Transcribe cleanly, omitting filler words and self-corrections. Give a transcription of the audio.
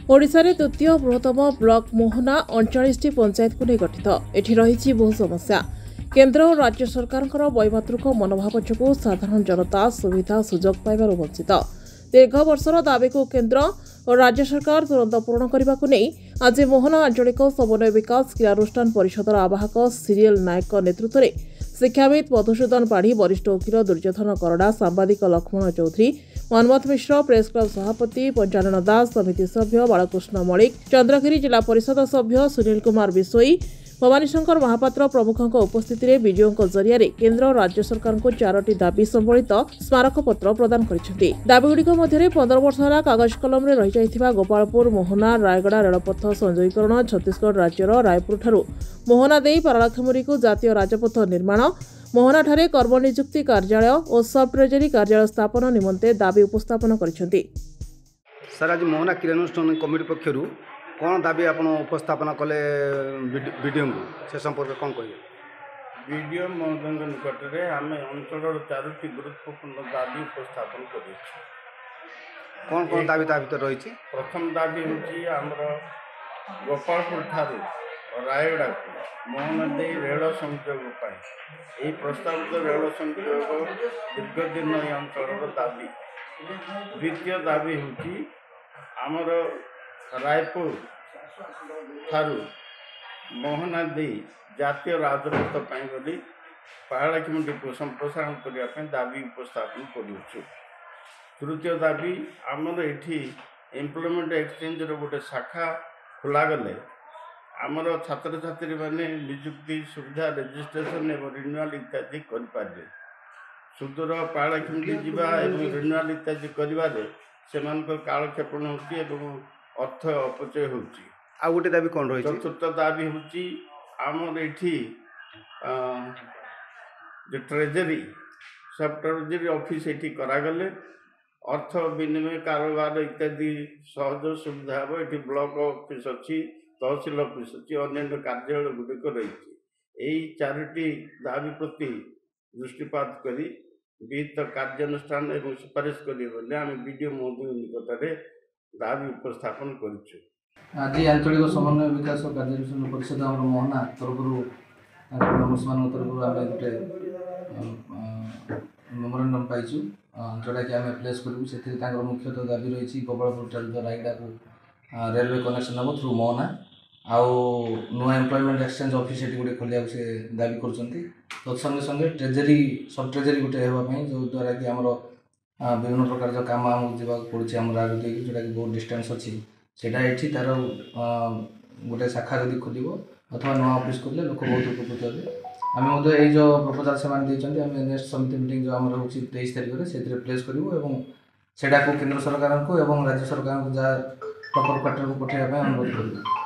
ओडिशारे द्वितीय बृहत्तम ब्लॉक मोहना 39 पंचायत को नहीं गठित। एठी रही बहु समस्या। केन्द्र और राज्य सरकार वैमातृक मनोभाव जो साधारण जनता सुविधा सुजोग पाइबार वंचित। दीर्घ वर्षर दाबी को केन्द्र और राज्य सरकार तुरंत पूरण करने को नहीं आज मोहना आंचलिक समन्वय विकास क्रियानुष्ठान परिषदर आवाहक सीरियल नायक नेतृत्व में शिक्षाविद मधुसूदन पाढ़ी, वरिष्ठ वकील दुर्योधन करड़ा, सांबादिक लक्ष्मण चौधरी, मनमथ मिश्र, प्रेस क्लब सभापति पंचानन दास, समिति सभ्य बालकृष्ण मलिक, चंद्रगिरी जिला परिषद सभ्य सुनील कुमार बिशोई, भवानी शंकर महापात्र प्रमुखों उपस्थित में विडीओ जरिया केन्द्र और राज्य सरकार को 4टी दाबी संबलित स्मारक पत्र प्रदान करछन्ति। दाबीगुड़िक मध्य 15 वर्ष है कागज कलम रही जाइथिबा गोपालपुर मोहना रायगड़ा रेलपथ संजयीकरण, छत्तीसगढ़ राज्यर रायपुर ठारू मोहना देई पारालाखेमुरी को जातीय राजपथ निर्माण, मोहना ठारे कर्मनियुक्ति कार्यालय और सब ट्रेजरी कार्यालय स्थापन निमंते दाबी उपस्थापन करछन्ति। सर आज मोहना क्रियानुष्ठान कमिटी पक्षर कौन दाबी आप उपस्थापन कले वीडियो से संपर्क कौन कहे? वीडियो महोदय निकट में आम अंचल 4टी गुरुत्वपूर्ण दाबी उपस्थापन कर कौन कौन दाबी रही? प्रथम दाबी हूँ गोपालपुर ठारू रायगड़ा मोहना दे रेल संयोग यही प्रस्तावित रेल संयोग दीर्घ दिन ये अंचल दाबी। द्वितीय दाबी हूँ आमर रायपुर ठारू मोहना दे जातीय राजपथ बोली पारालाखेमुंडी को संप्रसारण करने दाबी उपस्थापन करुचु। तृतीय दाबी आमर ये एम्प्लॉयमेंट एक्सचेंज गोटे शाखा खोलागले आमर छात्र छात्री मैंने निजुक्ति सुविधा रेजिस्ट्रेशन एवं रिन्यूअल इत्यादि करें। सुदूर पारालाखेमुंडी जीवा रिन्यूअल इत्यादि कर कालक्षेपण हो अर्थ अपचय हो। गोटे दाबी कौन रही? चतुर्थ दाबी हूँ आमर ये जो ट्रेजरी सब ट्रेजरी ऑफिस ये करागले अर्थ विनिमय कारोबार इत्यादि सहज सुविधा हे। ये ब्लॉक ऑफिस अच्छी, तहसिल ऑफिस अच्छी, अन्य कार्यालय गुड़िक रही। यही 4टी दाबी प्रति दृष्टिपात करी विहित कार्यानुष्ठान एवं सुपारिश करें आम वीडियो महोदय निकट में दाबी उपस्थापन करुचु। आज आंचलिक समन्वय विकास कार्यानुष्ठान परिषद आम मोहना तरफ मेम्बर्स मान तरफ आम गोटे मेमोरांडम पाइचु जोटा कि आम प्लेस करूँ। से मुख्यतः दाबी रही गोपालपुर ठारू रायगड़ा को रेलवे कनेक्शन हम थ्रू मोहना आउ नुआ एम्प्लॉयमेंट एक्सचेंज ऑफिस ये गोटे खोलिया से दाबी कर संगे संगे ट्रेजरी सब ट्रेजरी गोटे होगापी जो द्वारा कि आमर विभिन्न प्रकार जो कम आमको जावाक पड़े आम आगे देकी जोटा कि बहुत डिस्टेंस अच्छी सेटा ये तार गोटे शाखा जब खोल अथवा नुआ ऑफिस खोले लोक बहुत उपकृत हे। आम ये जो प्रपोजाल से आम नेक्स्ट समिति मीटिंग जो आम हो 23 तारिख में से प्लेस करूँ सेटा को केंद्र सरकार को एवं राज्य सरकार को जहाँ प्रॉपर क्वार्टर को पठाइबा अनुरोध करूँ।